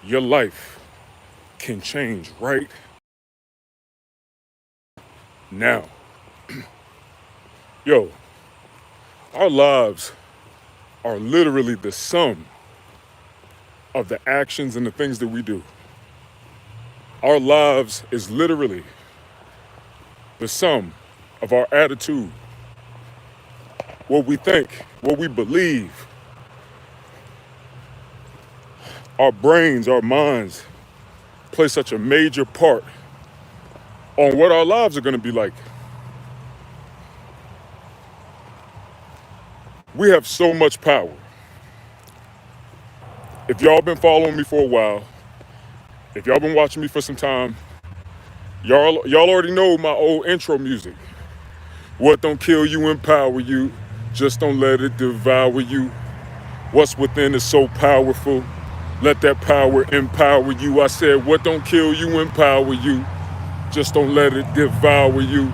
Your life can change right now. Yo, our lives are literally the sum of the actions and the things that we do. Our lives is literally the sum of our attitude, what we think, what we believe. Our brains, our minds play such a major part on what our lives are going to be like. We have so much power. If y'all been following me for a while, if y'all been watching me for some time, y'all already know my old intro music. What don't kill you, empower you. Just don't let it devour you. What's within is so powerful. Let that power empower you. I said, what don't kill you, empower you. Just don't let it devour you.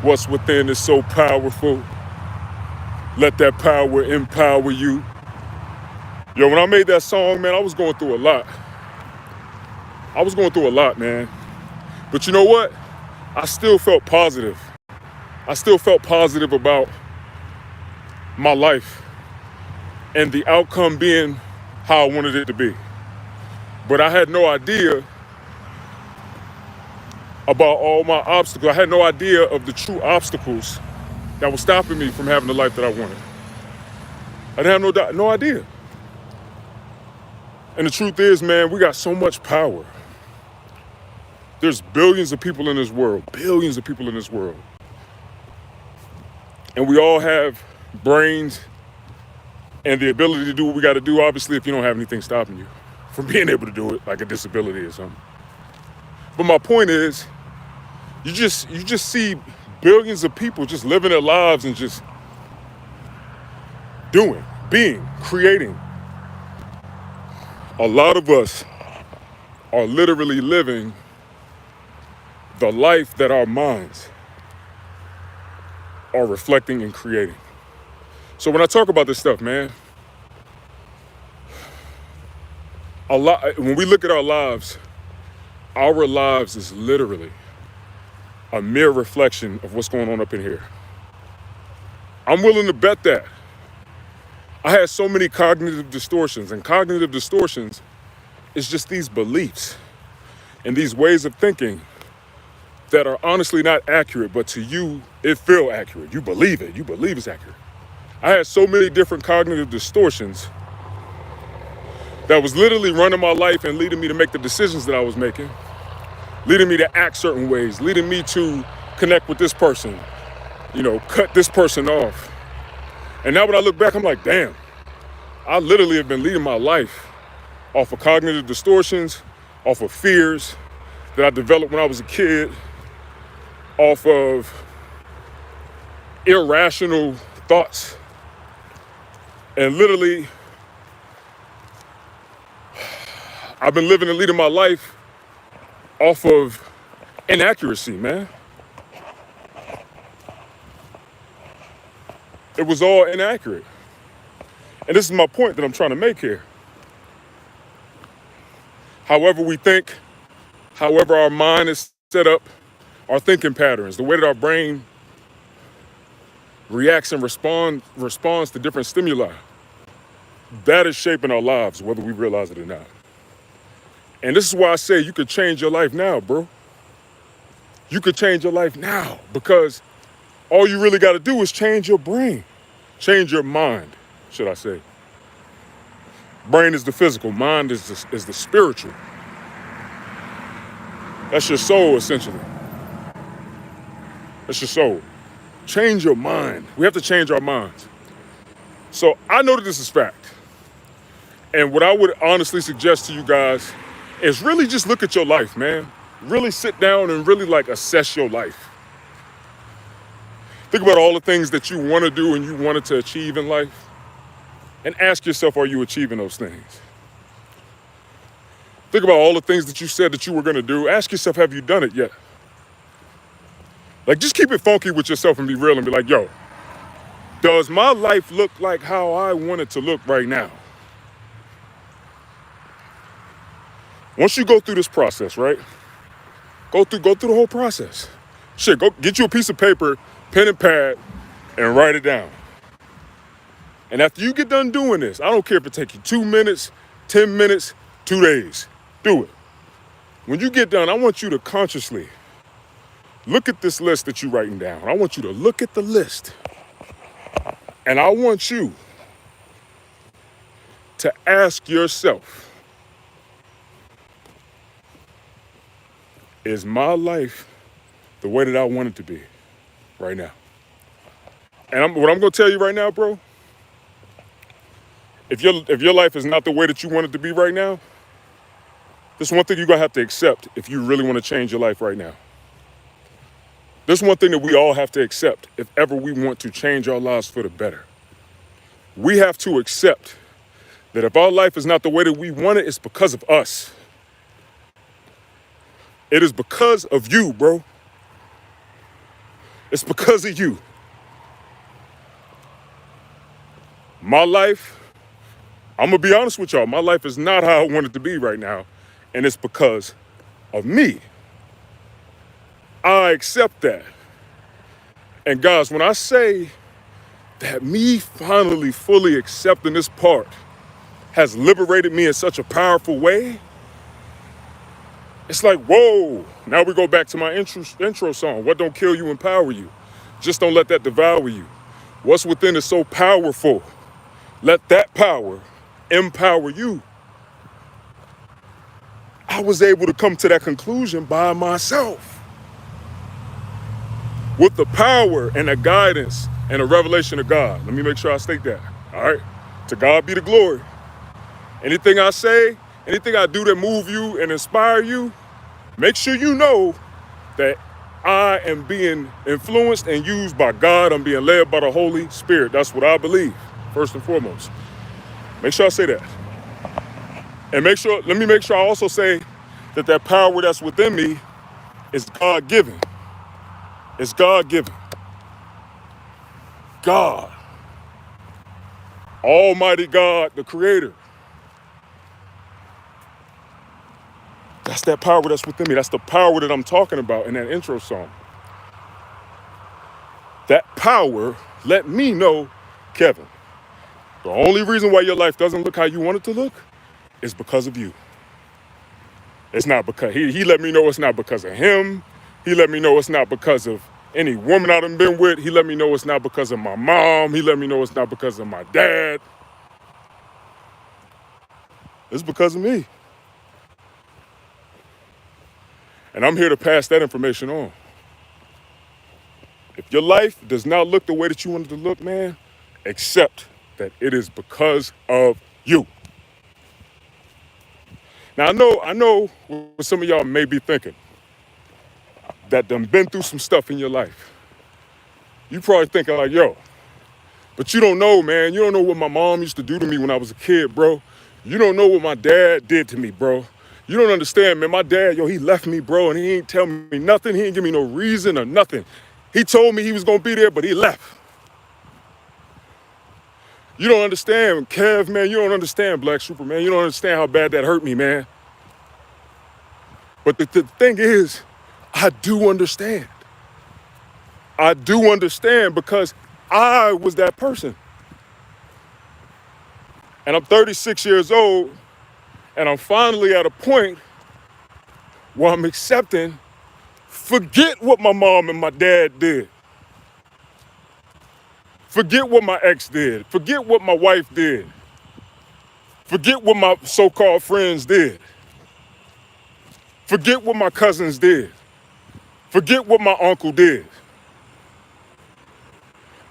What's within is so powerful. Let that power empower you. Yo, when I made that song, man, I was going through a lot. Man. But you know what? I still felt positive. I still felt positive about my life and the outcome being how I wanted it to be. But I had no idea about all my obstacles. I had no idea of the true obstacles that were stopping me from having the life that I wanted. I didn't have no idea. And the truth is, man, we got so much power. There's billions of people in this world, And we all have brains and the ability to do what we got to do, obviously, if you don't have anything stopping you from being able to do it, like a disability or something. But my point is, you just see billions of people just living their lives and just doing, being, creating. A lot of us are literally living the life that our minds are reflecting and creating. So when I talk about this stuff, man, when we look at our lives is literally a mere reflection of what's going on up in here. I'm willing to bet that. I had so many cognitive distortions, and cognitive distortions is just these beliefs and these ways of thinking that are honestly not accurate, but to you, it feel accurate. You believe it. You believe it's accurate. I had so many different cognitive distortions that was literally running my life and leading me to make the decisions that I was making, leading me to act certain ways, leading me to connect with this person, cut this person off. And now when I look back, I'm like, damn, I literally have been leading my life off of cognitive distortions, off of fears that I developed when I was a kid, off of irrational thoughts. And literally, I've been living and leading my life off of inaccuracy, man. It was all inaccurate. And this is my point that I'm trying to make here. However we think, however our mind is set up, our thinking patterns, the way that our brain reacts and responds to different stimuli, that is shaping our lives, whether we realize it or not. And this is why I say you could change your life now, bro. You could change your life now, because all you really got to do is change your brain, change your mind, should I say. Brain is the physical, mind is the spiritual. That's your soul, essentially. That's your soul. Change your mind. We have to change our minds. So I know that this is fact. And what I would honestly suggest to you guys is really just look at your life, man. Really sit down and really assess your life. Think about all the things that you want to do and you wanted to achieve in life. And ask yourself, are you achieving those things? Think about all the things that you said that you were going to do. Ask yourself, have you done it yet? Just keep it funky with yourself and be real and be like, yo, does my life look like how I want it to look right now? Once you go through this process, right? Go through the whole process. Shit, go get you a piece of paper, pen and pad, and write it down. And after you get done doing this, I don't care if it takes you 2 minutes, 10 minutes, 2 days. Do it. When you get done, I want you to consciously look at this list that you're writing down. I want you to look at the list. And I want you to ask yourself, is my life the way that I want it to be right now? And what I'm going to tell you right now, bro, if your life is not the way that you want it to be right now, there's one thing you're going to have to accept if you really want to change your life right now. There's one thing that we all have to accept if ever we want to change our lives for the better. We have to accept that if our life is not the way that we want it, it's because of us. It is because of you, bro. It's because of you. My life, I'm going to be honest with y'all, my life is not how I want it to be right now, and it's because of me. I accept that. And guys, when I say that me finally fully accepting this part has liberated me in such a powerful way, it's like, whoa, now we go back to my intro song. What don't kill you, empower you. Just don't let that devour you. What's within is so powerful. Let that power empower you. I was able to come to that conclusion by myself with the power and the guidance and the revelation of God. Let me make sure I state that, all right? To God be the glory. Anything I say, anything I do that move you and inspire you, make sure you know that I am being influenced and used by God. I'm being led by the Holy Spirit. That's what I believe, first and foremost. Make sure I say that. And let me make sure I also say that that power that's within me is God-given. It's God-given. God. Almighty God, the Creator. That's that power that's within me. That's the power that I'm talking about in that intro song. That power let me know, Kevin, the only reason why your life doesn't look how you want it to look is because of you. It's not because, he let me know it's not because of him. He let me know it's not because of any woman I done been with. He let me know it's not because of my mom. He let me know it's not because of my dad. It's because of me. And I'm here to pass that information on. If your life does not look the way that you want it to look, man, accept that it is because of you. Now, I know what some of y'all may be thinking, that done been through some stuff in your life. You probably thinking like, yo, but you don't know, man. You don't know what my mom used to do to me when I was a kid, bro. You don't know what my dad did to me, bro. You don't understand, man. My dad, he left me, bro, and he ain't tell me nothing. He ain't give me no reason or nothing. He told me he was gonna be there, but he left. You don't understand, Kev, man. You don't understand, Black Superman. You don't understand how bad that hurt me, man. But the thing is, I do understand. I do understand because I was that person. And I'm 36 years old, and I'm finally at a point where I'm accepting, forget what my mom and my dad did. Forget what my ex did. Forget what my wife did. Forget what my so-called friends did. Forget what my cousins did. Forget what my uncle did.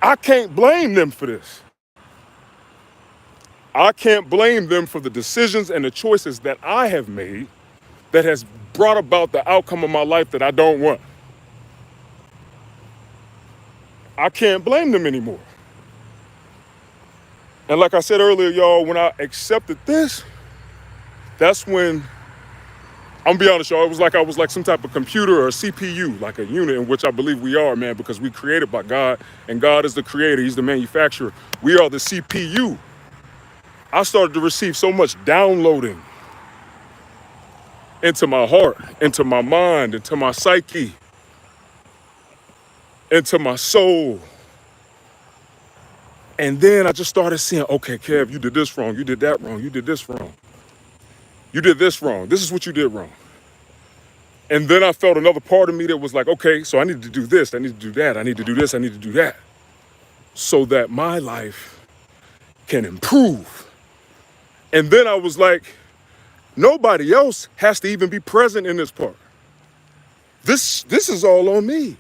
I can't blame them for this. I can't blame them for the decisions and the choices that I have made that has brought about the outcome of my life that I don't want. I can't blame them anymore. And like I said earlier, y'all, when I accepted this, that's when, I'm gonna be honest, y'all, it was like I was like some type of computer or a CPU, like a unit in which I believe we are, man, because we created by God, and God is the creator, he's the manufacturer. We are the CPU. I started to receive so much downloading into my heart, into my mind, into my psyche, into my soul. And then I just started seeing, okay, Kev, you did this wrong, you did that wrong, you did this wrong, you did this wrong, this is what you did wrong. And then I felt another part of me that was like, okay, so I need to do this, I need to do that, I need to do this, I need to do that, so that my life can improve. And then I was like, nobody else has to even be present in this part. This is all on me.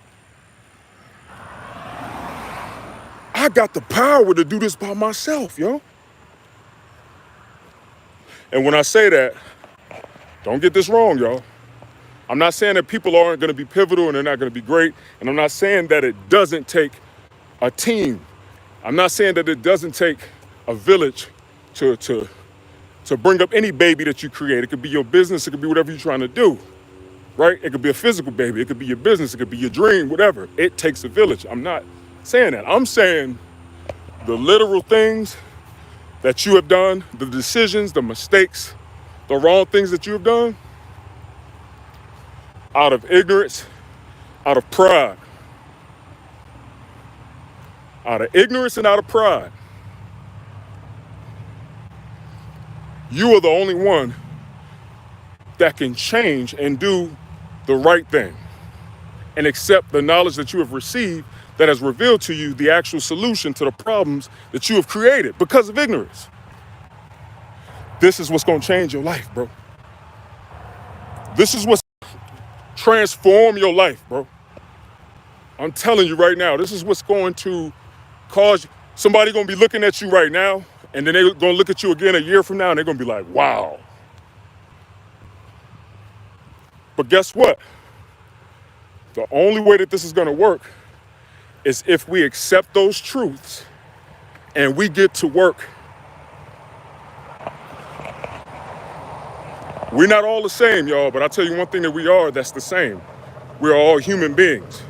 I got the power to do this by myself, yo. And when I say that, don't get this wrong, y'all. I'm not saying that people aren't going to be pivotal and they're not going to be great. And I'm not saying that it doesn't take a team. I'm not saying that it doesn't take a village to bring up any baby that you create. It could be your business. It could be whatever you're trying to do, right? It could be a physical baby. It could be your business. It could be your dream, whatever. It takes a village. I'm not saying that. I'm saying the literal things that you have done, the decisions, the mistakes, the wrong things that you have done, out of ignorance, out of pride. Out of ignorance and out of pride. You are the only one that can change and do the right thing and accept the knowledge that you have received that has revealed to you the actual solution to the problems that you have created because of ignorance. This is what's going to change your life, bro. This is what's transform your life, bro. I'm telling you right now, this is what's going to cause somebody going to be looking at you right now, and then they're going to look at you again a year from now, and they're going to be like, wow. But guess what? The only way that this is going to work is if we accept those truths and we get to work. We're not all the same, y'all, but I'll tell you one thing that we are that's the same. We're all human beings.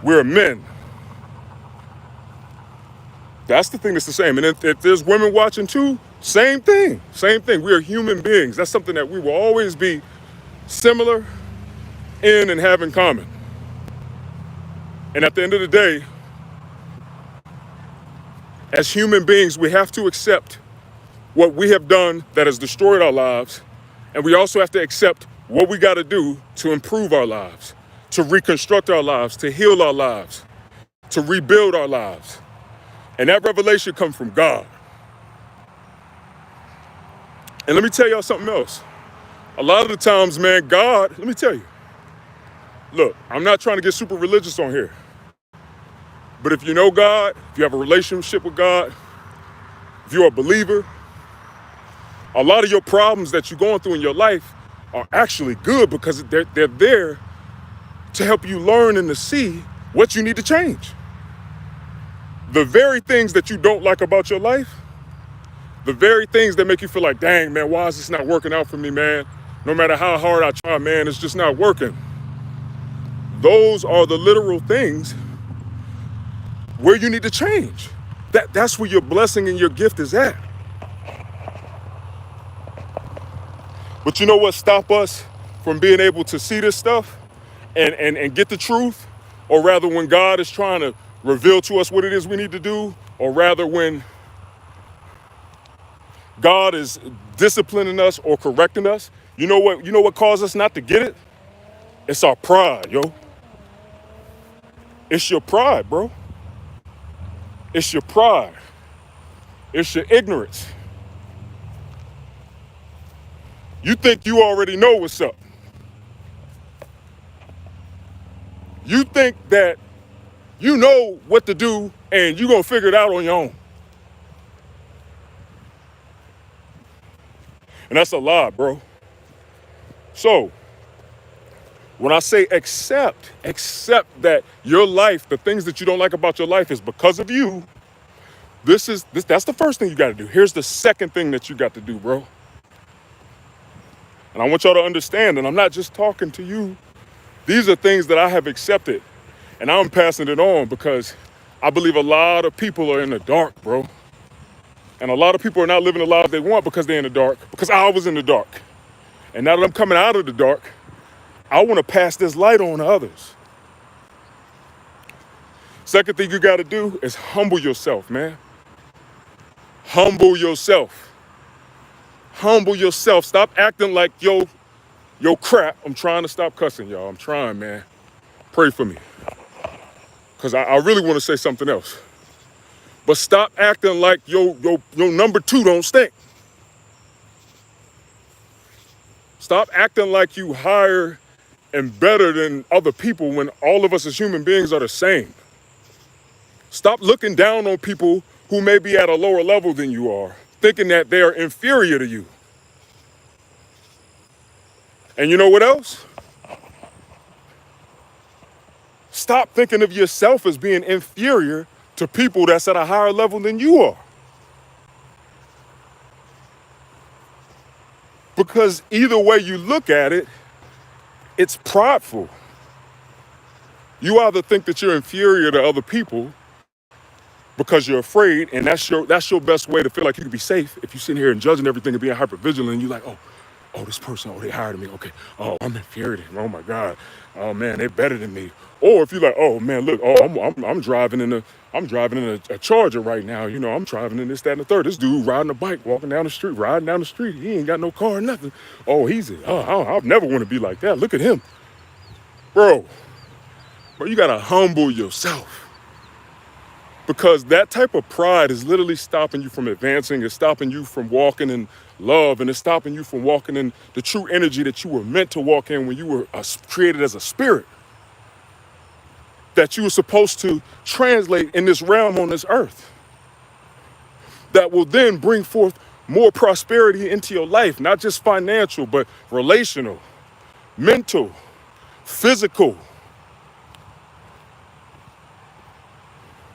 We're men. That's the thing that's the same. And if there's women watching too, same thing. Same thing. We are human beings. That's something that we will always be similar in and have in common. And at the end of the day, as human beings, we have to accept what we have done that has destroyed our lives. And we also have to accept what we got to do to improve our lives, to reconstruct our lives, to heal our lives, to rebuild our lives. And that revelation comes from God. And let me tell y'all something else. A lot of the times, man, God, let me tell you, look, I'm not trying to get super religious on here. But if you know God, if you have a relationship with God, if you're a believer, a lot of your problems that you're going through in your life are actually good because they're there to help you learn and to see what you need to change. The very things that you don't like about your life, the very things that make you feel like, dang, man, why is this not working out for me, man? No matter how hard I try, man, it's just not working. Those are the literal things where you need to change. That's where your blessing and your gift is at. But you know what stops us from being able to see this stuff and get the truth? Or rather, when God is trying to reveal to us what it is we need to do, or rather when God is disciplining us or correcting us, you know what causes us not to get it? It's our pride, yo. It's your pride, bro. It's your pride. It's your ignorance. You think you already know what's up. You think that you know what to do and you're going to figure it out on your own. And that's a lie, bro. So, when I say accept that your life, the things that you don't like about your life is because of you, that's the first thing you got to do. Here's the second thing that you got to do, bro. And I want y'all to understand, and I'm not just talking to you. These are things that I have accepted, and I'm passing it on because I believe a lot of people are in the dark, bro. And a lot of people are not living the lives they want because they're in the dark, because I was in the dark. And now that I'm coming out of the dark, I want to pass this light on to others. Second thing you got to do is humble yourself, man. Humble yourself. Humble yourself. Stop acting like yo crap. I'm trying to stop cussing, y'all. I'm trying, man. Pray for me. Because I really want to say something else. But stop acting like your number two don't stink. Stop acting like you higher and better than other people when all of us as human beings are the same. Stop looking down on people who may be at a lower level than you are, thinking that they are inferior to you. And you know what else? Stop thinking of yourself as being inferior to people that's at a higher level than you are. Because either way you look at it, it's prideful. You either think that you're inferior to other people because you're afraid, and that's your best way to feel like you can be safe. If you're sitting here and judging everything and being hyper vigilant, and you're like, oh, this person, they hired me. Okay, oh, I'm inferior to him. Oh my God, oh man, they're better than me. Or if you're like, oh man, look, I'm driving in a Charger right now. You know, I'm driving in this, that, and the third. This dude riding a bike, riding down the street. He ain't got no car or nothing. Oh, I'll never want to be like that. Look at him, bro. You gotta humble yourself. Because that type of pride is literally stopping you from advancing. It's stopping you from walking in love, and it's stopping you from walking in the true energy that you were meant to walk in when you were created as a spirit, that you were supposed to translate in this realm on this earth, that will then bring forth more prosperity into your life, not just financial, but relational, mental, physical,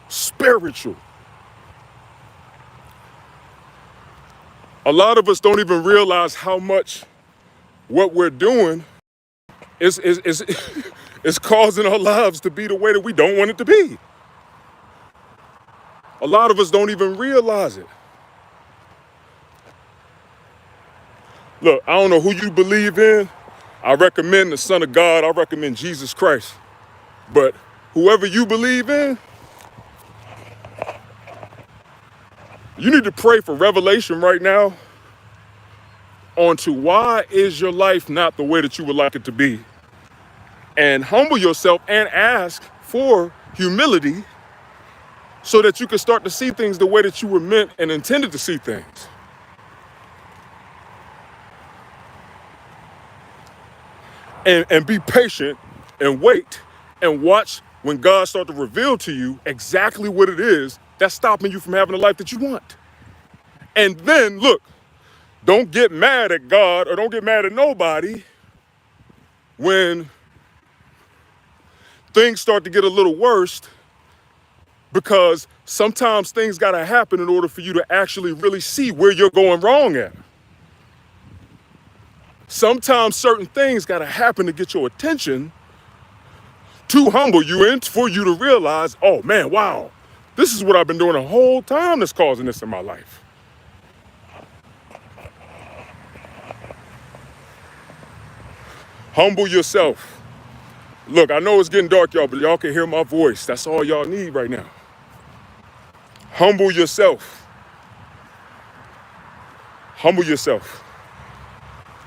spiritual. A lot of us don't even realize how much what we're doing is is causing our lives to be the way that we don't want it to be. A lot of us don't even realize it. Look, I don't know who you believe in. I recommend the Son of God. I recommend Jesus Christ. But whoever you believe in, you need to pray for revelation right now onto why is your life not the way that you would like it to be. And humble yourself and ask for humility so that you can start to see things the way that you were meant and intended to see things. And be patient and wait and watch when God starts to reveal to you exactly what it is that's stopping you from having the life that you want. And then look, don't get mad at God or don't get mad at nobody when things start to get a little worse, because sometimes things gotta happen in order for you to actually really see where you're going wrong at. Sometimes certain things gotta happen to get your attention, to humble you and for you to realize, oh man, wow, this is what I've been doing the whole time that's causing this in my life. Humble yourself. Look, I know it's getting dark, y'all, but y'all can hear my voice. That's all y'all need right now. Humble yourself. Humble yourself.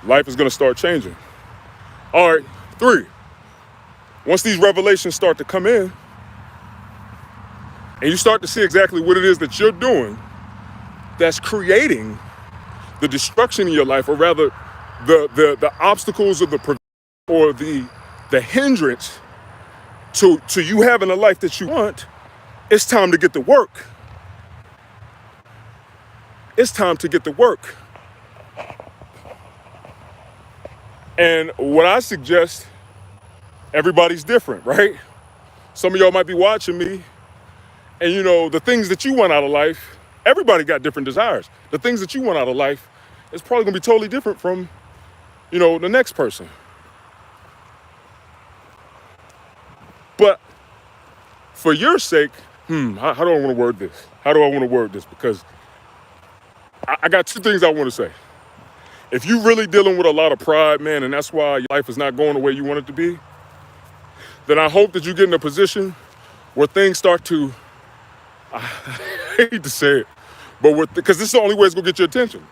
Life is gonna start changing. All right, 3. Once these revelations start to come in, and you start to see exactly what it is that you're doing that's creating the destruction in your life, or rather the obstacles or the hindrance to you having a life that you want, it's time to get to work. It's time to get to work. And what I suggest, everybody's different, right? Some of y'all might be watching me, and you know, the things that you want out of life, everybody got different desires. The things that you want out of life is probably gonna be totally different from, you know, the next person. But for your sake, how do I want to word this? How do I want to word this? Because I got 2 things I want to say. If you really dealing with a lot of pride, man, and that's why your life is not going the way you want it to be, then I hope that you get in a position where things start to, I hate to say it, but because this is the only way it's gonna get your attention.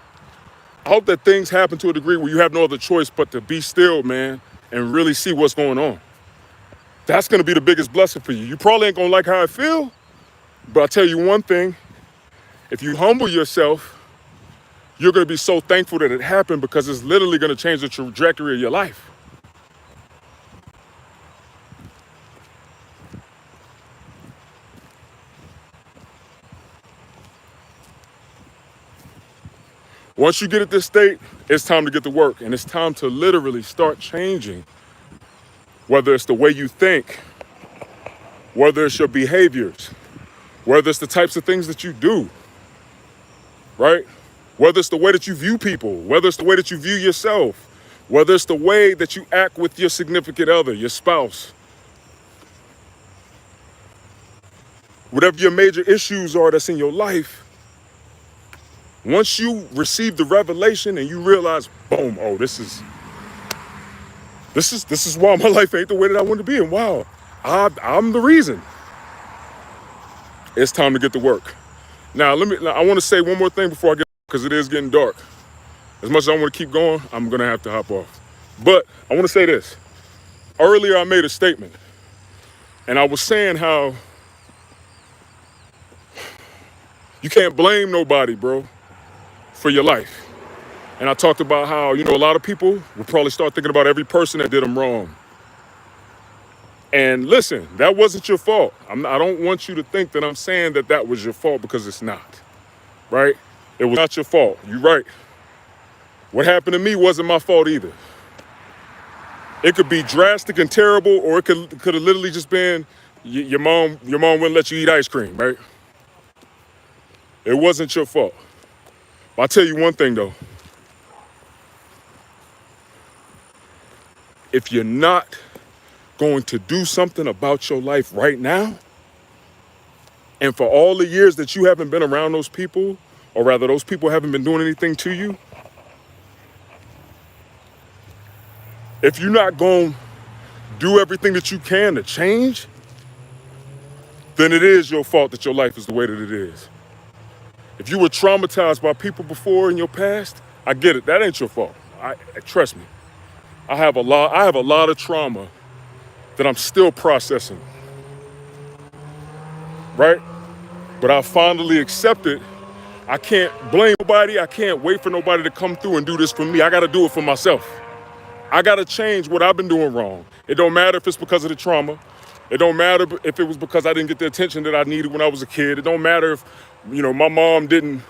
I hope that things happen to a degree where you have no other choice but to be still, man, and really see what's going on. That's gonna be the biggest blessing for you. You probably ain't gonna like how I feel, but I'll tell you one thing, if you humble yourself, you're gonna be so thankful that it happened because it's literally gonna change the trajectory of your life. Once you get at this state, it's time to get to work, and it's time to literally start changing, whether it's the way you think, whether it's your behaviors, whether it's the types of things that you do, right? Whether it's the way that you view people, whether it's the way that you view yourself, whether it's the way that you act with your significant other, your spouse. Whatever your major issues are that's in your life, once you receive the revelation and you realize, boom, oh, this is why my life ain't the way that I want to be, and wow, I'm the reason. It's time to get to work. Now, I want to say one more thing before I get, because it is getting dark. As much as I want to keep going, I'm gonna have to hop off. But I want to say this. Earlier, I made a statement, and I was saying how you can't blame nobody, bro, for your life. And I talked about how, a lot of people will probably start thinking about every person that did them wrong. And listen, that wasn't your fault. I don't want you to think that I'm saying that was your fault, because it's not, right? It was not your fault. You're right. What happened to me wasn't my fault either. It could be drastic and terrible, or it could have literally just been your mom wouldn't let you eat ice cream, right? It wasn't your fault. But I'll tell you one thing though. If you're not going to do something about your life right now, and for all the years that you haven't been around those people, or rather those people haven't been doing anything to you, if you're not going to do everything that you can to change, then it is your fault that your life is the way that it is. If you were traumatized by people before in your past, I get it. That ain't your fault. Trust me. I have a lot of trauma that I'm still processing, right? But I finally accepted I can't blame nobody. I can't wait for nobody to come through and do this for me. I got to do it for myself. I got to change what I've been doing wrong. It don't matter if it's because of the trauma. It don't matter if it was because I didn't get the attention that I needed when I was a kid. It don't matter if, my mom didn't,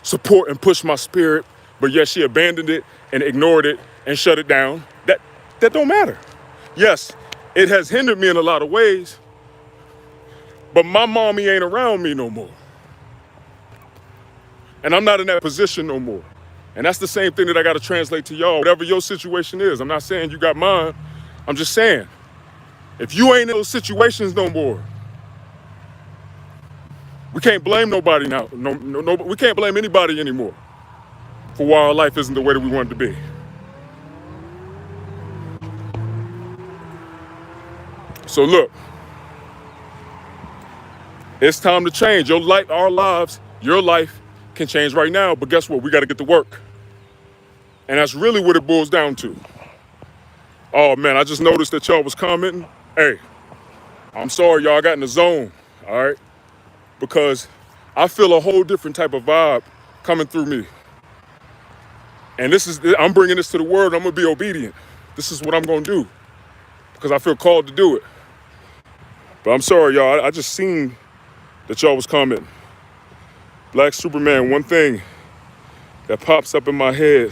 support and push my spirit, but yet she abandoned it and ignored it and shut it down. That don't matter. Yes, it has hindered me in a lot of ways, but my mommy ain't around me no more. And I'm not in that position no more. And that's the same thing that I got to translate to y'all. Whatever your situation is, I'm not saying you got mine. I'm just saying, if you ain't in those situations no more, we can't blame nobody now. No, we can't blame anybody anymore for why our life isn't the way that we want it to be. So look, it's time to change. Your life, our lives, your life can change right now, but guess what? We got to get to work. And that's really what it boils down to. Oh man, I just noticed that y'all was commenting. Hey, I'm sorry y'all got in the zone, all right? Because I feel a whole different type of vibe coming through me. And I'm bringing this to the word. I'm gonna be obedient. This is what I'm gonna do because I feel called to do it. But I'm sorry, y'all. I just seen that y'all was commenting. Black Superman, one thing that pops up in my head,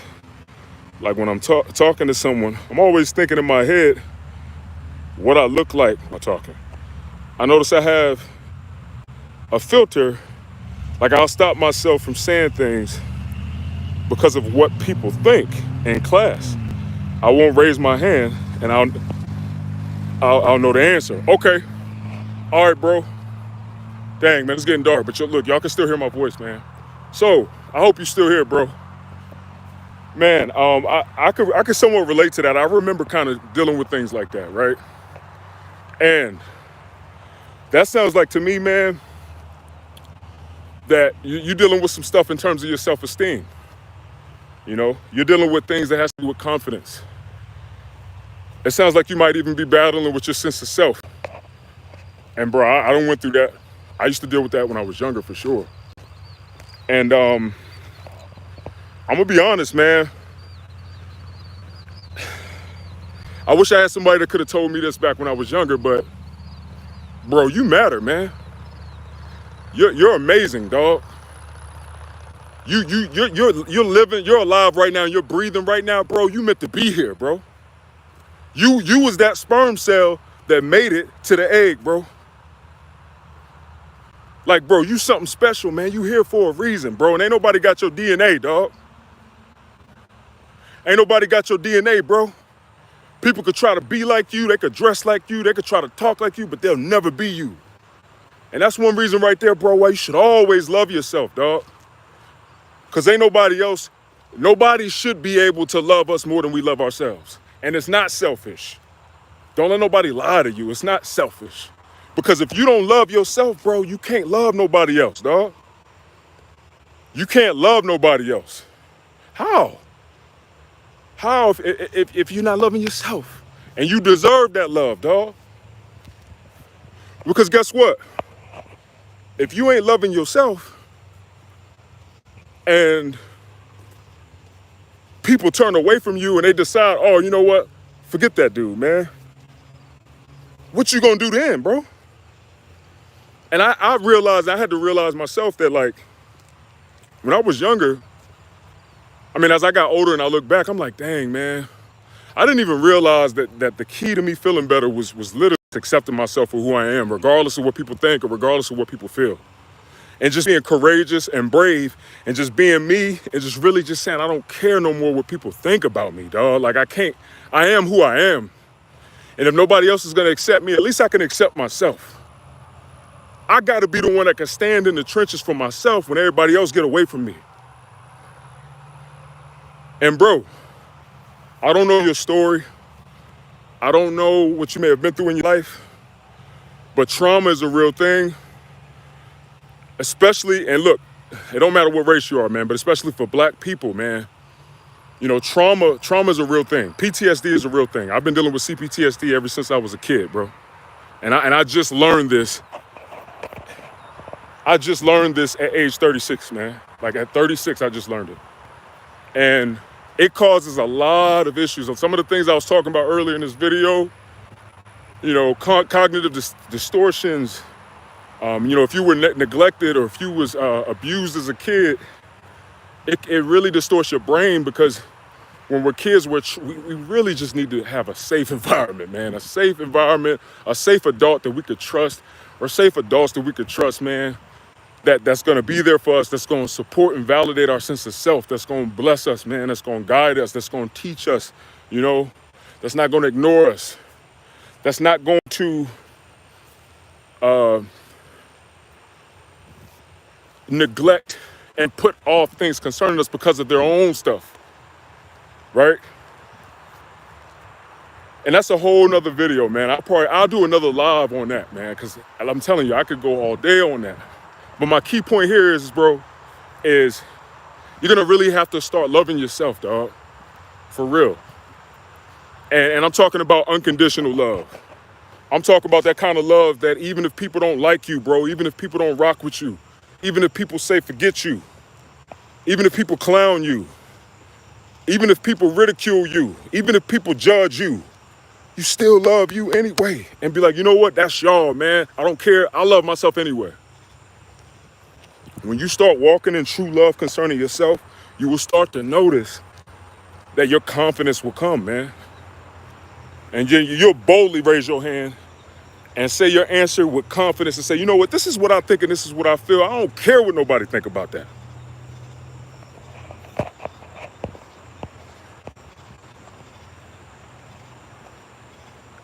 like when I'm talking to someone, I'm always thinking in my head what I look like while talking. I notice I have a filter, like I'll stop myself from saying things because of what people think in class. I won't raise my hand and I'll know the answer. Okay, all right, bro. Dang, man, it's getting dark, but look, y'all can still hear my voice, man. So I hope you're still here, bro. Man, I could somewhat relate to that. I remember kind of dealing with things like that, right? And that sounds like to me, man, that you're dealing with some stuff in terms of your self-esteem. You know, you're dealing with things that has to do with confidence. It sounds like you might even be battling with your sense of self. And bro, I don't went through that. I used to deal with that when I was younger, for sure. And I'm gonna be honest, man. I wish I had somebody that could have told me this back when I was younger, but bro, you matter, man. You're amazing, dog. You're living, you're alive right now, and you're breathing right now, bro. You meant to be here, bro. You was that sperm cell that made it to the egg, bro. Like, bro, you something special, man. You here for a reason, bro. And ain't nobody got your DNA, dog. Ain't nobody got your DNA, bro. People could try to be like you, they could dress like you, they could try to talk like you, but they'll never be you. And that's one reason right there, bro, why you should always love yourself, dog. Because ain't nobody should be able to love us more than we love ourselves. And it's not selfish. Don't let nobody lie to you. It's not selfish. Because if you don't love yourself, bro, you can't love nobody else, dog. You can't love nobody else. How? How if you're not loving yourself? And you deserve that love, dog. Because guess what? If you ain't loving yourself and people turn away from you and they decide, oh, you know what? Forget that dude, man. What you gonna do then, bro? And I realized, I had to realize myself that, like, when I was younger, I mean, as I got older and I look back, I'm like, dang, man. I didn't even realize that the key to me feeling better was literally accepting myself for who I am, regardless of what people think or regardless of what people feel. And just being courageous and brave and just being me and just really just saying, I don't care no more what people think about me, dog. Like, I am who I am. And if nobody else is gonna accept me, at least I can accept myself. I gotta be the one that can stand in the trenches for myself when everybody else get away from me. And bro, I don't know your story. I don't know what you may have been through in your life, but trauma is a real thing. Especially, and look, it don't matter what race you are, man, but especially for black people, man. You know, trauma is a real thing. PTSD is a real thing. I've been dealing with CPTSD ever since I was a kid, bro. And I just learned this. I just learned this at age 36, man. Like at 36, I just learned it. And it causes a lot of issues. Some of the things I was talking about earlier in this video, you know, cognitive distortions, you know, if you were neglected or if you was abused as a kid, it really distorts your brain because when we're kids, we really just need to have a safe environment, man. A safe environment, a safe adult that we could trust, or safe adults that we could trust, man. That's gonna be there for us, that's gonna support and validate our sense of self, that's gonna bless us, man, that's gonna guide us, that's gonna teach us, you know, that's not gonna ignore us, that's not going to neglect and put off things concerning us because of their own stuff, right? And that's a whole nother video, man. I'll do another live on that, man, because I'm telling you, I could go all day on that. But my key point here is, bro, is you're gonna really have to start loving yourself, dog, for real. And I'm talking about unconditional love. I'm talking about that kind of love that even if people don't like you, bro, even if people don't rock with you, even if people say forget you, even if people clown you, even if people ridicule you, even if people judge you, you still love you anyway. And be like, you know what, that's y'all, man. I don't care, I love myself anyway. When you start walking in true love concerning yourself, you will start to notice that your confidence will come, man. And you'll boldly raise your hand and say your answer with confidence and say, you know what, this is what I think and this is what I feel. I don't care what nobody think about that.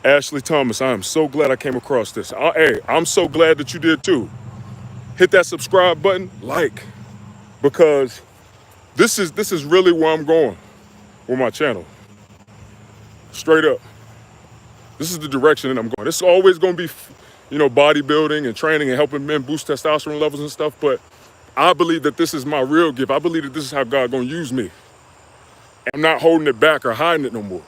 Ashley Thomas, I am so glad I came across this. Hey, I'm so glad that you did too. Hit that subscribe button, like, because this is really where I'm going. with my channel. Straight up. This is the direction that I'm going. This is always going to be, bodybuilding and training and helping men boost testosterone levels and stuff. But I believe that this is my real gift. I believe that this is how God going to use me. I'm not holding it back or hiding it no more.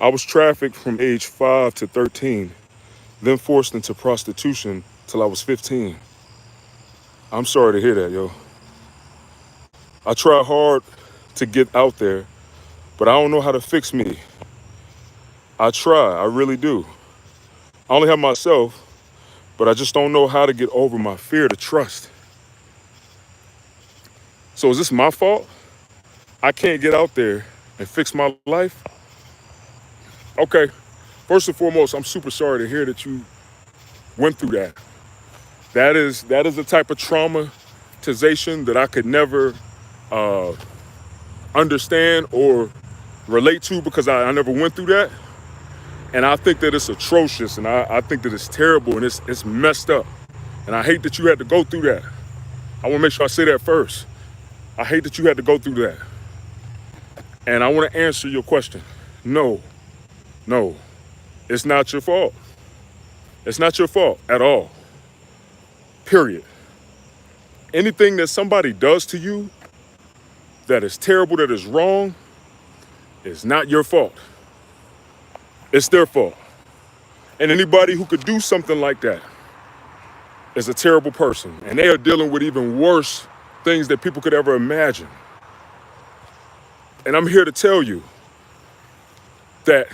I was trafficked from age 5 to 13, then forced into prostitution till I was 15. I'm sorry to hear that, yo. I try hard to get out there, but I don't know how to fix me. I try, I really do. I only have myself, but I just don't know how to get over my fear to trust. So is this my fault? I can't get out there and fix my life? Okay, first and foremost, I'm super sorry to hear that you went through that. That is the type of traumatization that I could never understand or relate to because I never went through that. And I think that it's atrocious, and I think that it's terrible, and it's messed up. And I hate that you had to go through that. I want to make sure I say that first. I hate that you had to go through that. And I want to answer your question. No, it's not your fault. It's not your fault at all. Period. Anything that somebody does to you that is terrible, that is wrong, is not your fault. It's their fault. And anybody who could do something like that is a terrible person. And they are dealing with even worse things that people could ever imagine. And I'm here to tell you that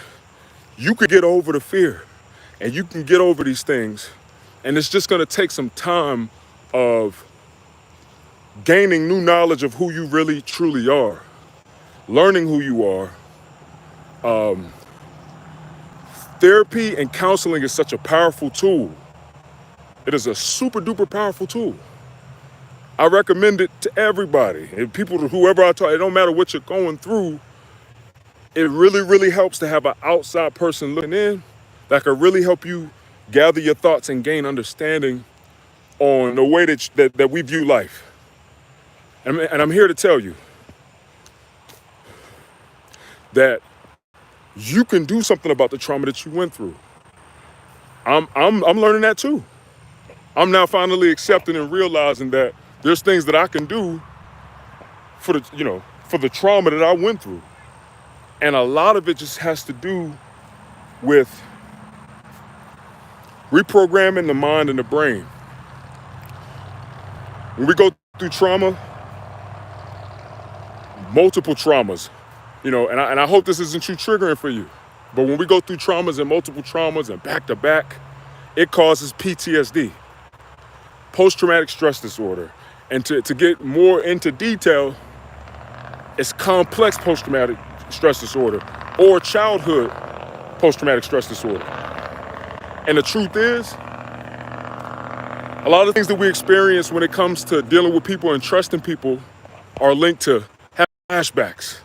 you could get over the fear and you can get over these things. And it's just going to take some time of gaining new knowledge of who you really truly are, learning who you are. Therapy and counseling is such a powerful tool. It is a super duper powerful tool. I recommend it to everybody. And people, whoever I talk, it don't matter what you're going through. It really, really helps to have an outside person looking in that can really help you gather your thoughts and gain understanding on the way that we view life. And I'm here to tell you that you can do something about the trauma that you went through. I'm learning that too. I'm now finally accepting and realizing that there's things that I can do for the trauma that I went through. And a lot of it just has to do with reprogramming the mind and the brain. When we go through trauma, multiple traumas, and I hope this isn't too triggering for you, but when we go through traumas and multiple traumas and back to back, it causes PTSD, post-traumatic stress disorder. And to get more into detail, it's complex post-traumatic stress disorder or childhood post-traumatic stress disorder. And the truth is, a lot of things that we experience when it comes to dealing with people and trusting people are linked to flashbacks.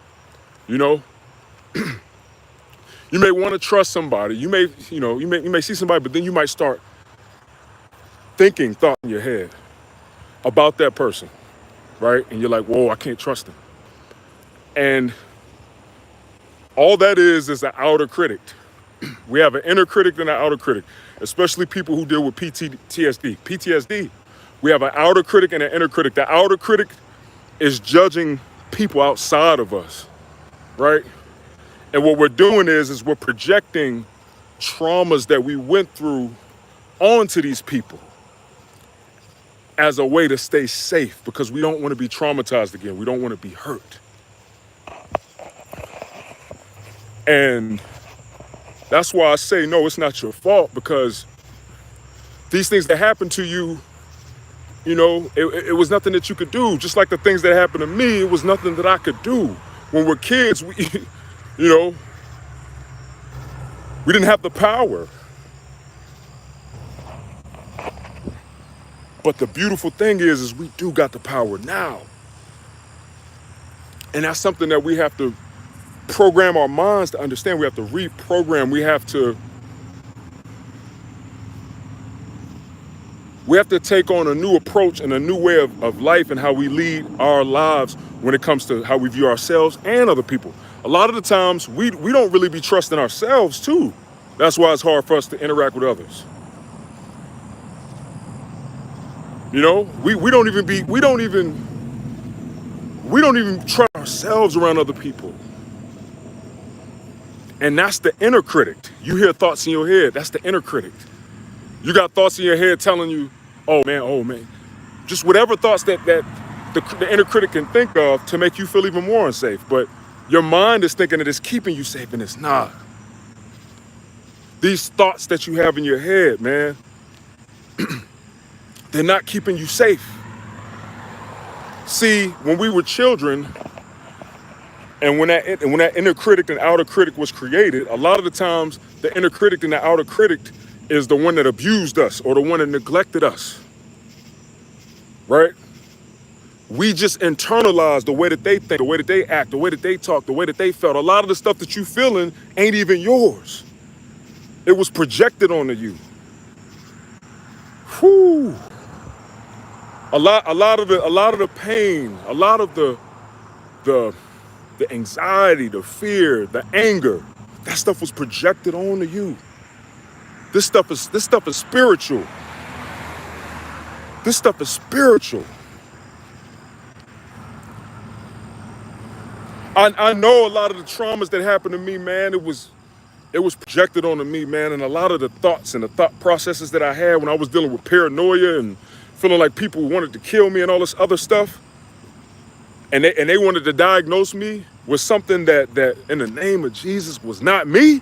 You may want to trust somebody. You may see somebody, but then you might start thinking thought in your head about that person, right? And you're like, whoa, I can't trust them. And all that is an outer critic. We have an inner critic and an outer critic, especially people who deal with PTSD. We have an outer critic and an inner critic. The outer critic is judging people outside of us, right? And what we're doing is we're projecting traumas that we went through onto these people as a way to stay safe because we don't want to be traumatized again. We don't want to be hurt. And that's why I say, no, it's not your fault, because these things that happen to you, it was nothing that you could do. Just like the things that happened to me, it was nothing that I could do. When we're kids, we didn't have the power. But the beautiful thing is we do got the power now. And that's something that we have to program our minds to understand. We have to reprogram. We We have to take on a new approach and a new way of life and how we lead our lives when it comes to how we view ourselves and other people. A lot of the times we don't really be trusting ourselves too. That's why it's hard for us to interact with others. You know, we don't even trust ourselves around other people. And that's the inner critic. You hear thoughts in your head, that's the inner critic. You got thoughts in your head telling you, oh man. Just whatever thoughts that the inner critic can think of to make you feel even more unsafe. But your mind is thinking that it's keeping you safe, and it's not. These thoughts that you have in your head, man, they're not keeping you safe. See, when we were children, and when that inner critic and outer critic was created, a lot of the times the inner critic and the outer critic is the one that abused us or the one that neglected us, right? We just internalize the way that they think, the way that they act, the way that they talk, the way that they felt. A lot of the stuff that you feeling ain't even yours. It was projected onto you. Whew. A lot of the pain, a lot of the anxiety, the fear, the anger, that stuff was projected onto you. This stuff is spiritual. This stuff is spiritual. I know a lot of the traumas that happened to me, man, it was projected onto me, man, and a lot of the thoughts and the thought processes that I had when I was dealing with paranoia and feeling like people wanted to kill me and all this other stuff, and they wanted to diagnose me with something that in the name of Jesus was not me.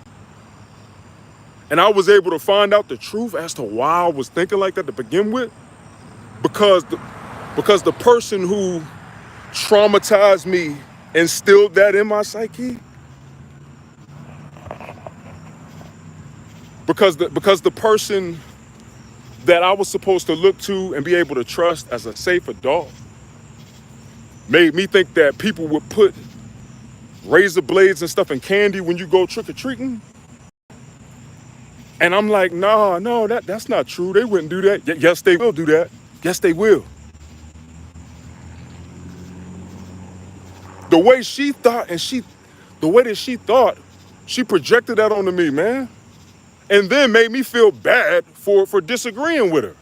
And I was able to find out the truth as to why I was thinking like that to begin with, because the person who traumatized me instilled that in my psyche. Because the person that I was supposed to look to and be able to trust as a safe adult made me think that people would put razor blades and stuff in candy when you go trick-or-treating. And I'm like, no, that's not true. They wouldn't do that. Yes, they will do that. Yes, they will. The way she thought she projected that onto me, man. And then made me feel bad for disagreeing with her.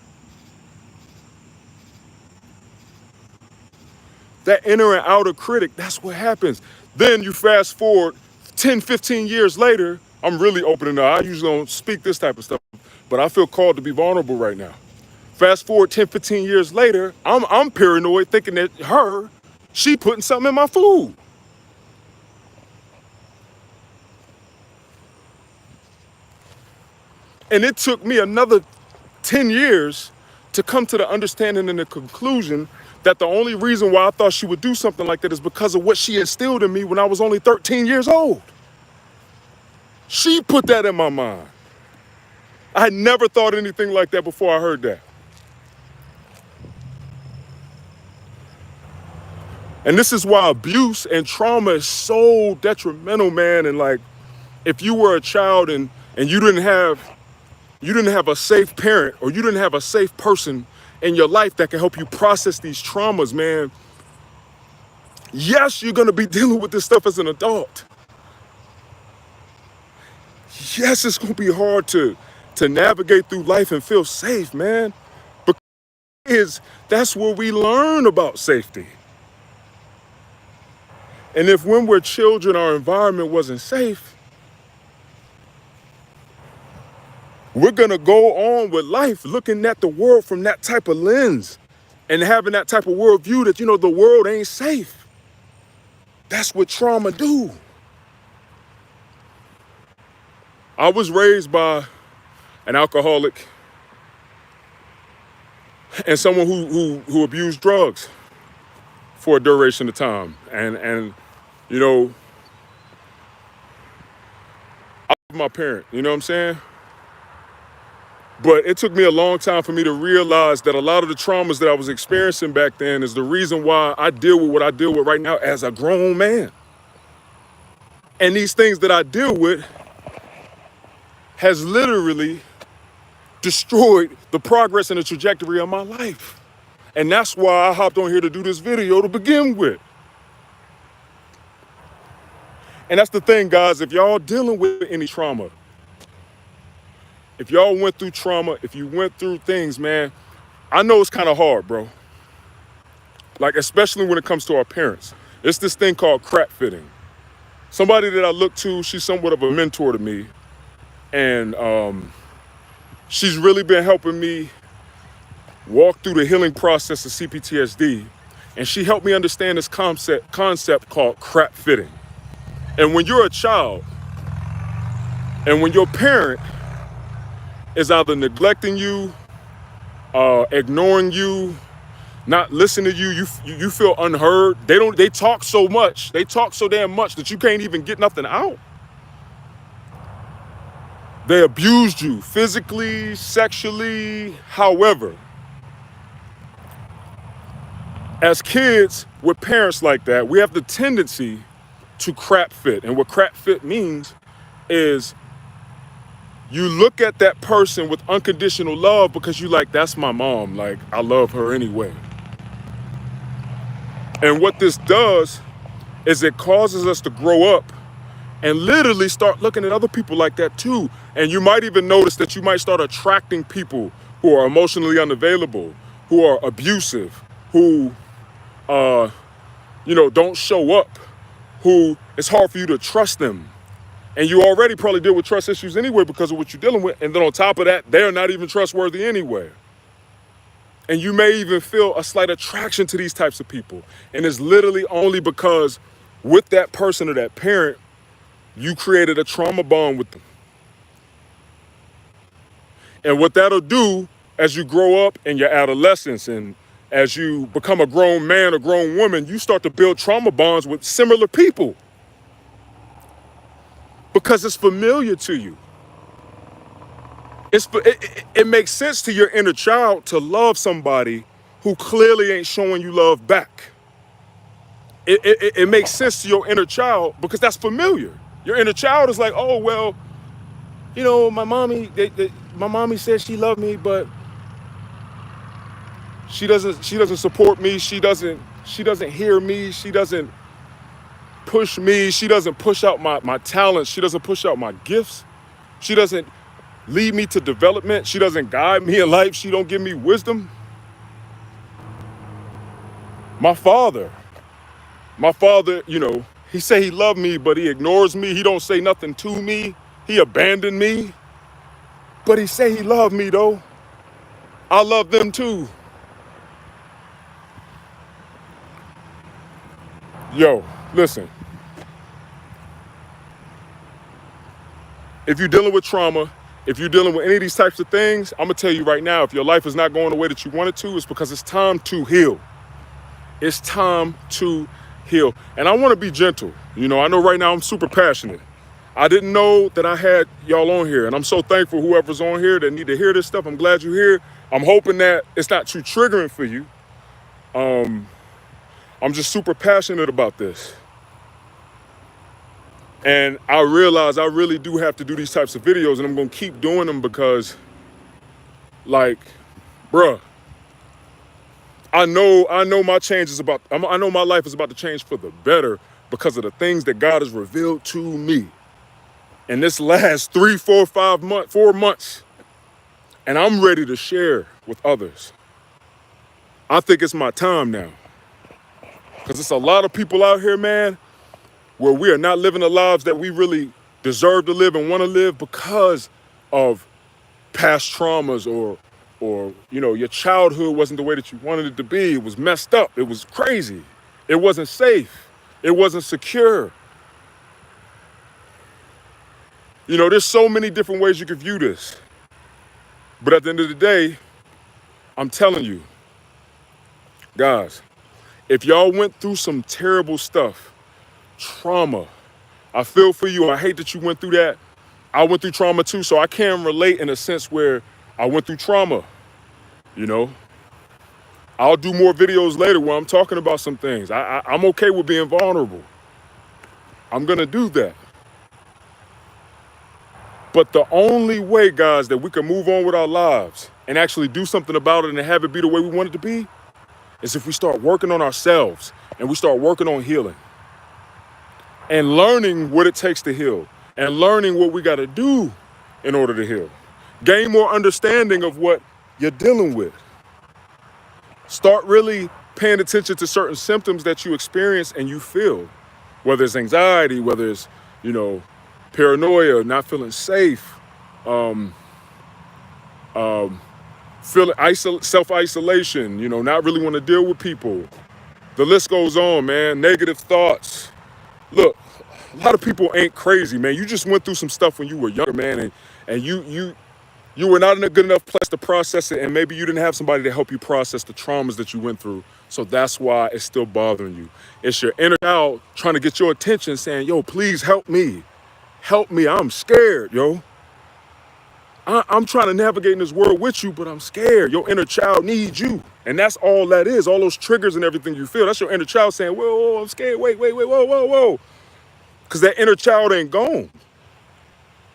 That inner and outer critic, that's what happens. Then you fast forward 10, 15 years later, I'm really opening up. I usually don't speak this type of stuff, but I feel called to be vulnerable right now. Fast forward 10, 15 years later, I'm paranoid thinking that she putting something in my food. And it took me another 10 years to come to the understanding and the conclusion that the only reason why I thought she would do something like that is because of what she instilled in me when I was only 13 years old. She put that in my mind. I had never thought anything like that before I heard that. And this is why abuse and trauma is so detrimental, man. And like, if you were a child and you didn't have a safe parent, or you didn't have a safe person in your life that can help you process these traumas, man, yes, you're gonna be dealing with this stuff as an adult. Yes, it's gonna be hard to navigate through life and feel safe, man. Because that's where we learn about safety. And if when we're children, our environment wasn't safe, we're gonna go on with life looking at the world from that type of lens and having that type of worldview that, the world ain't safe. That's what trauma do. I was raised by an alcoholic and someone who abused drugs for a duration of time. And I love my parent, you know what I'm saying? But it took me a long time for me to realize that a lot of the traumas that I was experiencing back then is the reason why I deal with what I deal with right now as a grown man. And these things that I deal with has literally destroyed the progress and the trajectory of my life. And that's why I hopped on here to do this video to begin with. And that's the thing, guys, if y'all dealing with any trauma, if y'all went through trauma, if you went through things, man, I know it's kind of hard, bro. Like, especially when it comes to our parents. It's this thing called crap fitting. Somebody that I look to, she's somewhat of a mentor to me. And she's really been helping me walk through the healing process of CPTSD. And she helped me understand this concept called crap fitting. And when you're a child, and when your parent is either neglecting you, ignoring you, not listening to you, you feel unheard. They talk so much. They talk so damn much that you can't even get nothing out. They abused you physically, sexually, however. As kids with parents like that, we have the tendency to crap fit. And what crap fit means is you look at that person with unconditional love because you like, that's my mom. Like, I love her anyway. And what this does is it causes us to grow up and literally start looking at other people like that too. And you might even notice that you might start attracting people who are emotionally unavailable, who are abusive, who, don't show up, who it's hard for you to trust them. And you already probably deal with trust issues anyway because of what you're dealing with. And then on top of that, they're not even trustworthy anyway. And you may even feel a slight attraction to these types of people. And it's literally only because with that person or that parent, you created a trauma bond with them. And what that'll do as you grow up in your adolescence and as you become a grown man or grown woman, you start to build trauma bonds with similar people because it's familiar to you. It makes sense to your inner child to love somebody who clearly ain't showing you love back. It makes sense to your inner child because that's familiar. Your inner child is like, oh, well, my mommy said she loved me, but she doesn't support me. She doesn't hear me. She doesn't push me. She doesn't push out my talents. She doesn't push out my gifts. She doesn't lead me to development. She doesn't guide me in life. She don't give me wisdom. My father, he say he loved me, but he ignores me. He don't say nothing to me. He abandoned me. But he say he loved me though. I love them too. Yo, listen. If you're dealing with trauma, if you're dealing with any of these types of things, I'm gonna tell you right now, if your life is not going the way that you want it to, it's because it's time to heal. It's time to heal. And I wanna be gentle. I know right now I'm super passionate. I didn't know that I had y'all on here, and I'm so thankful whoever's on here that need to hear this stuff. I'm glad you're here. I'm hoping that it's not too triggering for you. I'm just super passionate about this. And I realize I really do have to do these types of videos, and I'm gonna keep doing them because, like, bruh, I know my change is I know my life is about to change for the better because of the things that God has revealed to me in this last 4 months. And I'm ready to share with others. I think it's my time now. Because it's a lot of people out here, man, where we are not living the lives that we really deserve to live and want to live because of past traumas or your childhood wasn't the way that you wanted it to be. It was messed up. It was crazy. It wasn't safe. It wasn't secure. There's so many different ways you could view this. But at the end of the day, I'm telling you, guys, if y'all went through some terrible stuff, trauma, I feel for you. I hate that you went through that. I went through trauma too, so I can relate in a sense where I went through trauma, I'll do more videos later where I'm talking about some things. I'm okay with being vulnerable. I'm gonna do that. But the only way, guys, that we can move on with our lives and actually do something about it and have it be the way we want it to be is if we start working on ourselves and we start working on healing and learning what it takes to heal and learning what we got to do in order to heal. Gain more understanding of what you're dealing with. Start really paying attention to certain symptoms that you experience and you feel, whether it's anxiety, whether it's, paranoia, not feeling safe, feeling self-isolation, not really want to deal with people. The list goes on, man. Negative thoughts. Look, a lot of people ain't crazy, man. You just went through some stuff when you were younger, man, and you were not in a good enough place to process it, and maybe you didn't have somebody to help you process the traumas that you went through. So that's why it's still bothering you. It's your inner child trying to get your attention, saying, yo, please help me. Help me. I'm scared, yo. I'm trying to navigate in this world with you, but I'm scared. Your inner child needs you. And that's all that is. All those triggers and everything you feel. That's your inner child saying, whoa, I'm scared. Wait, whoa. Because that inner child ain't gone.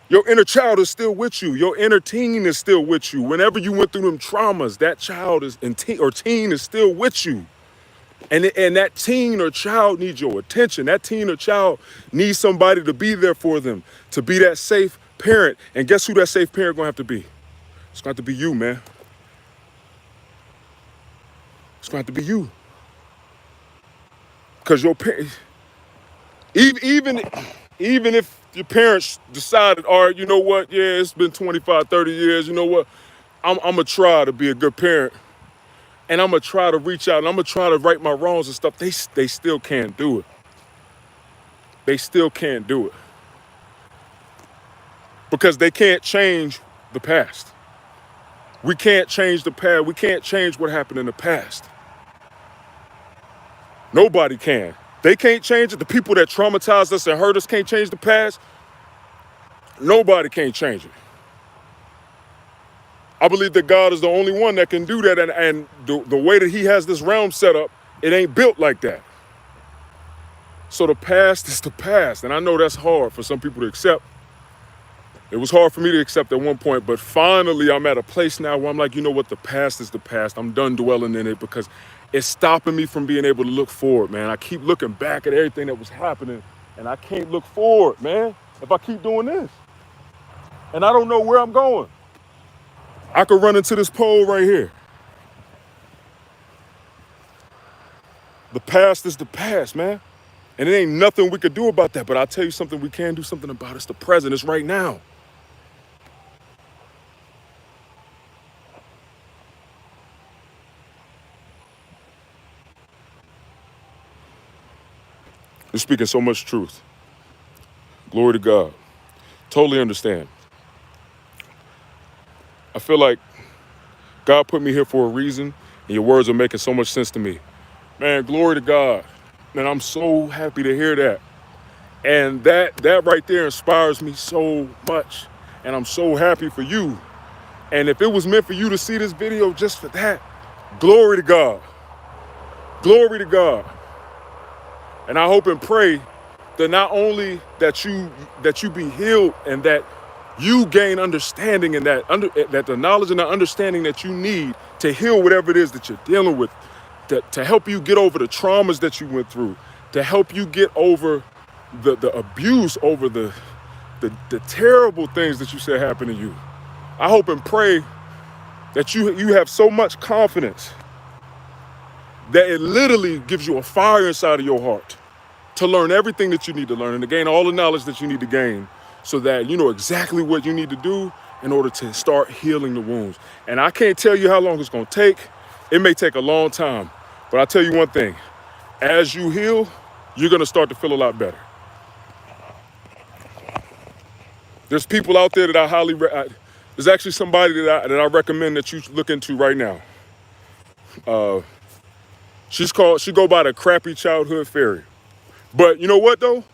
Your inner child is still with you. Your inner teen is still with you. Whenever you went through them traumas, that child or teen is still with you. And that teen or child needs your attention. That teen or child needs somebody to be there for them, to be that safe parent. And guess who that safe parent gonna have to be? It's gonna have to be you, man. It's gonna have to be you. Because your parents, even if your parents decided, all right, you know what, yeah, it's been 25, 30 years, you know what, I'm gonna try to be a good parent. And I'm gonna try to reach out and I'm gonna try to right my wrongs and stuff. They still can't do it. They still can't do it. Because they can't change the past. We can't change the past. We can't change what happened in the past. Nobody can. They can't change it. The people that traumatized us and hurt us can't change the past. Nobody can change it. I believe that God is the only one that can do that. And the way that he has this realm set up, it ain't built like that. So the past is the past. And I know that's hard for some people to accept. It was hard for me to accept at one point, but finally I'm at a place now where I'm like, you know what, the past is the past. I'm done dwelling in it because it's stopping me from being able to look forward, man. I keep looking back at everything that was happening and I can't look forward, man, if I keep doing this. And I don't know where I'm going. I could run into this pole right here. The past is the past, man. And it ain't nothing we could do about that, but I'll tell you something we can do something about. It's the present, it's right now. You're speaking so much truth. Glory to God. Totally understand. I feel like God put me here for a reason, and your words are making so much sense to me. Man, glory to God. Man, I'm so happy to hear that. And that right there inspires me so much. And I'm so happy for you. And if it was meant for you to see this video just for that, glory to God. Glory to God. And I hope and pray that not only that you be healed and that you gain understanding and that the knowledge and the understanding that you need to heal whatever it is that you're dealing with, to help you get over the traumas that you went through, to help you get over the abuse, over the terrible things that you said happened to you. I hope and pray that you have so much confidence that it literally gives you a fire inside of your heart to learn everything that you need to learn and to gain all the knowledge that you need to gain so that you know exactly what you need to do in order to start healing the wounds. And I can't tell you how long it's going to take. It may take a long time, but I'll tell you one thing. As you heal, you're going to start to feel a lot better. There's people out there that I highly, there's actually somebody that I recommend that you look into right now. She go by the Crappy Childhood Fairy. But you know what though?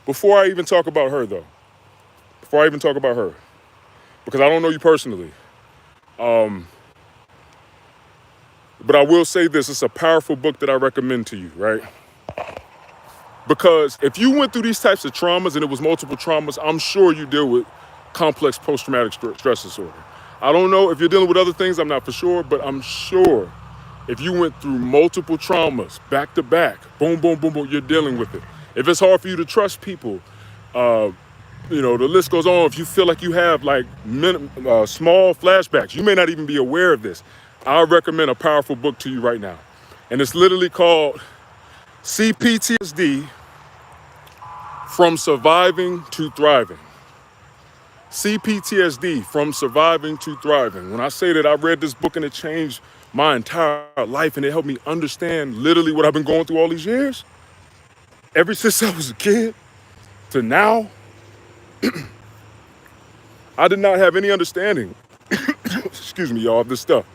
Before I even talk about her, because I don't know you personally, but I will say this, it's a powerful book that I recommend to you, right? Because if you went through these types of traumas and it was multiple traumas, I'm sure you deal with complex post-traumatic stress disorder. I don't know if you're dealing with other things, I'm not for sure, but I'm sure if you went through multiple traumas back to back, boom, boom, boom, boom, you're dealing with it. If it's hard for you to trust people, the list goes on. If you feel like you have like small flashbacks, you may not even be aware of this. I recommend a powerful book to you right now. And it's literally called CPTSD From Surviving to Thriving. CPTSD From Surviving to Thriving. When I say that I read this book and it changed my entire life and it helped me understand literally what I've been going through all these years, ever since I was a kid to now, I did not have any understanding, excuse me, y'all, of this stuff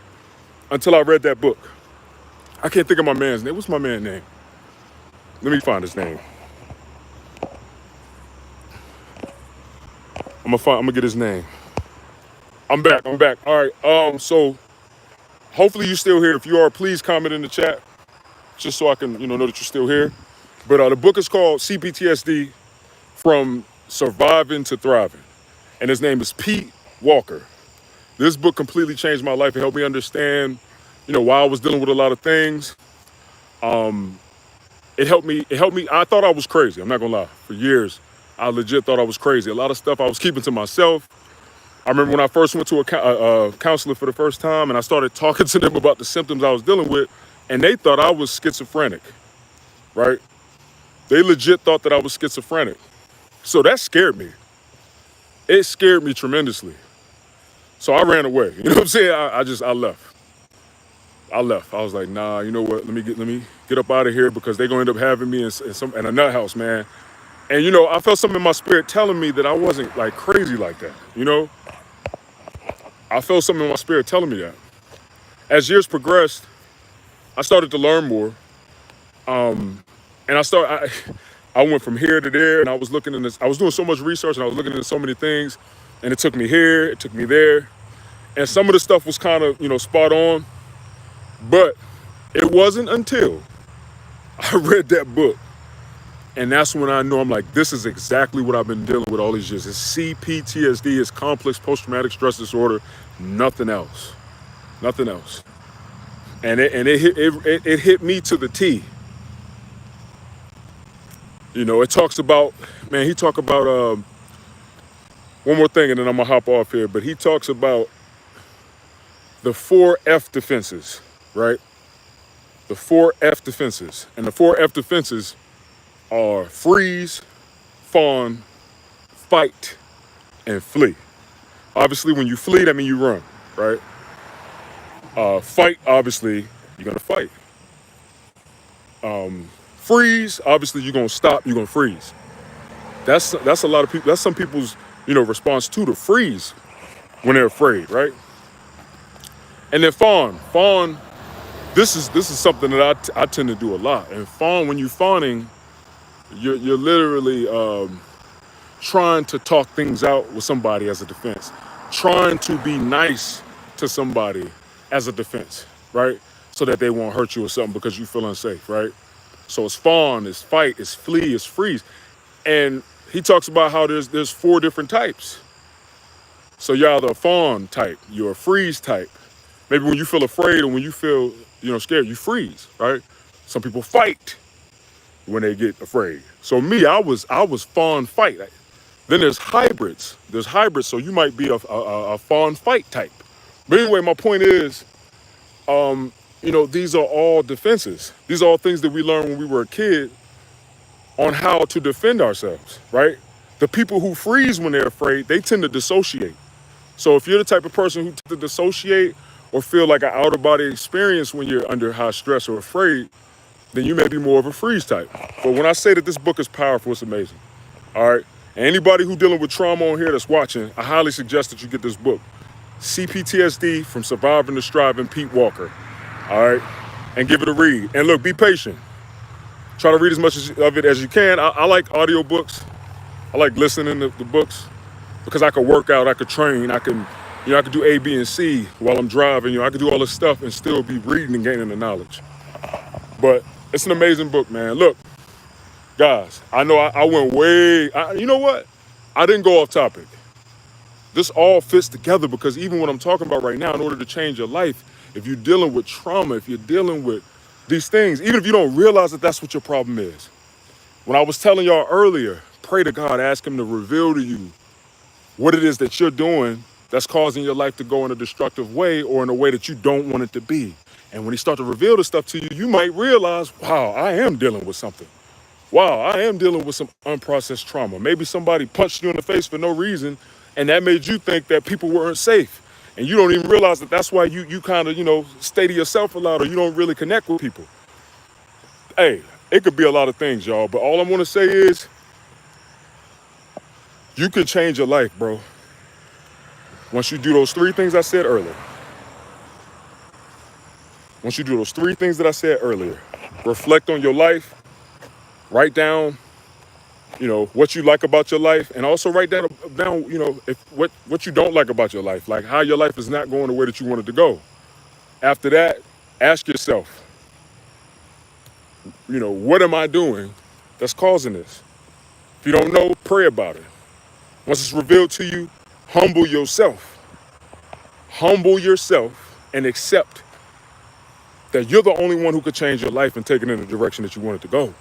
until I read that book. I can't think of my man's name. What's my man's name? Let me find his name. I'm gonna get his name. I'm back. All right. So hopefully you're still here. If you are, please comment in the chat, just so I can, know that you're still here. But the book is called CPTSD From Surviving to Thriving, and his name is Pete Walker. This book completely changed my life. It helped me understand, why I was dealing with a lot of things. It helped me. I thought I was crazy. I'm not gonna lie. For years, I legit thought I was crazy. A lot of stuff I was keeping to myself. I remember when I first went to a counselor for the first time and I started talking to them about the symptoms I was dealing with, and they thought I was schizophrenic, right? They legit thought that I was schizophrenic. So that scared me. It scared me tremendously. So I ran away. You know what I'm saying? I left. I was like, nah, you know what? Let me get up out of here because they're gonna end up having me in a nut house, man. And I felt something in my spirit telling me that I wasn't like crazy like that. I felt something in my spirit telling me that. As years progressed, I started to learn more. And I went from here to there, and I was looking in this. I was doing so much research, and I was looking into so many things, and it took me here, it took me there, and some of the stuff was kind of spot on, but it wasn't until I read that book, and that's when I know I'm like, this is exactly what I've been dealing with all these years. It's CPTSD, it's complex post-traumatic stress disorder, nothing else, and it hit me to the T. It talks about, man, he talk about, one more thing and then I'm gonna hop off here, but he talks about the 4F defenses, right? The 4F defenses. And the 4F defenses are freeze, fawn, fight, and flee. Obviously, when you flee, that means you run, right? Fight, obviously, you're gonna fight. Freeze, obviously, you're gonna stop, you're gonna freeze. That's a lot of people. That's some people's response to the freeze when they're afraid, right? And then fawn. This is something that I tend to do a lot. And fawn, when you're fawning, you're literally trying to talk things out with somebody as a defense, trying to be nice to somebody as a defense, right? So that they won't hurt you or something because you feel unsafe, right? So it's fawn, it's fight, it's flee, it's freeze. And he talks about how there's 4 different types. So you're either a fawn type, you're a freeze type. Maybe when you feel afraid or when you feel, scared, you freeze, right? Some people fight when they get afraid. So me, I was fawn fight. Then there's hybrids. So you might be a fawn fight type. But anyway, my point is, these are all defenses. These are all things that we learned when we were a kid on how to defend ourselves, right? The people who freeze when they're afraid, they tend to dissociate. So if you're the type of person who tends to dissociate or feel like an out-of-body experience when you're under high stress or afraid, then you may be more of a freeze type. But when I say that this book is powerful, it's amazing. All right? And anybody who's dealing with trauma on here that's watching, I highly suggest that you get this book. CPTSD From Surviving to Thriving, Pete Walker. All right? And give it a read. And look, be patient. Try to read as much of it as you can. I like audiobooks. I like listening to the books because I could work out, I could train, I could do A, B, and C while I'm driving. I could do all this stuff and still be reading and gaining the knowledge. But it's an amazing book, man. Look, guys, I know I went way, you know what? I didn't go off topic. This all fits together because even what I'm talking about right now, in order to change your life, if you're dealing with trauma, if you're dealing with these things, even if you don't realize that that's what your problem is. When I was telling y'all earlier, pray to God, ask him to reveal to you what it is that you're doing that's causing your life to go in a destructive way or in a way that you don't want it to be. And when he starts to reveal the stuff to you, you might realize, wow, I am dealing with something. Wow, I am dealing with some unprocessed trauma. Maybe somebody punched you in the face for no reason, and that made you think that people weren't safe. And you don't even realize that that's why you kind of, stay to yourself a lot, or you don't really connect with people. Hey, it could be a lot of things, y'all, but all I want to say is you can change your life, bro. Once you do those three things I said earlier. Once you do those three things that I said earlier, reflect on your life, write down, what you like about your life, and also write down, if what you don't like about your life, like how your life is not going the way that you want it to go. After that, ask yourself, what am I doing that's causing this? If you don't know, pray about it. Once it's revealed to you, humble yourself. Humble yourself and accept that you're the only one who could change your life and take it in the direction that you want it to go.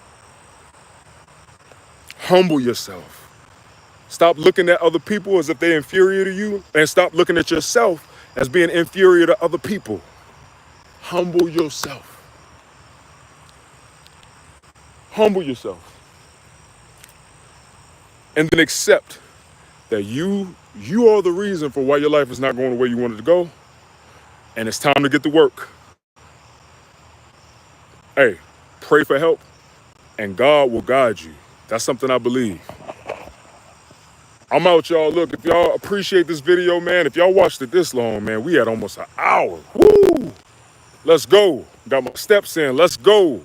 Humble yourself. Stop looking at other people as if they're inferior to you, and stop looking at yourself as being inferior to other people. Humble yourself. Humble yourself. And then accept that you are the reason for why your life is not going the way you want it to go, and it's time to get to work. Hey, pray for help, and God will guide you. That's something I believe. I'm out, y'all. Look, if y'all appreciate this video, man, if y'all watched it this long, man, we had almost an hour. Woo! Let's go. Got my steps in. Let's go.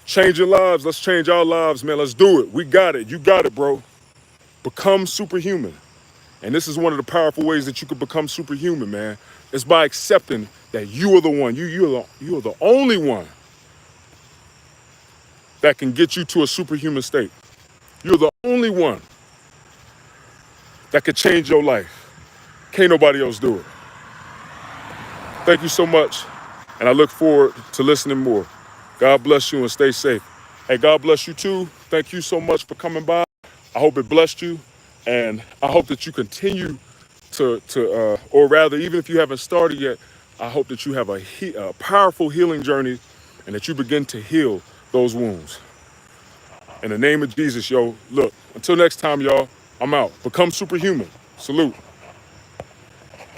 Change your lives. Let's change our lives, man. Let's do it. We got it. You got it, bro. Become superhuman. And this is one of the powerful ways that you could become superhuman, man. It's by accepting that you are the one. You are the only one that can get you to a superhuman state. You're the only one that could change your life. Can't nobody else do it. Thank you so much, and I look forward to listening more. God bless you and stay safe. Hey, God bless you too. Thank you so much for coming by. I hope it blessed you, and I hope that you continue or rather, even if you haven't started yet, I hope that you have a powerful healing journey and that you begin to heal those wounds. In the name of Jesus, yo, look, until next time, y'all, I'm out. Become superhuman. Salute.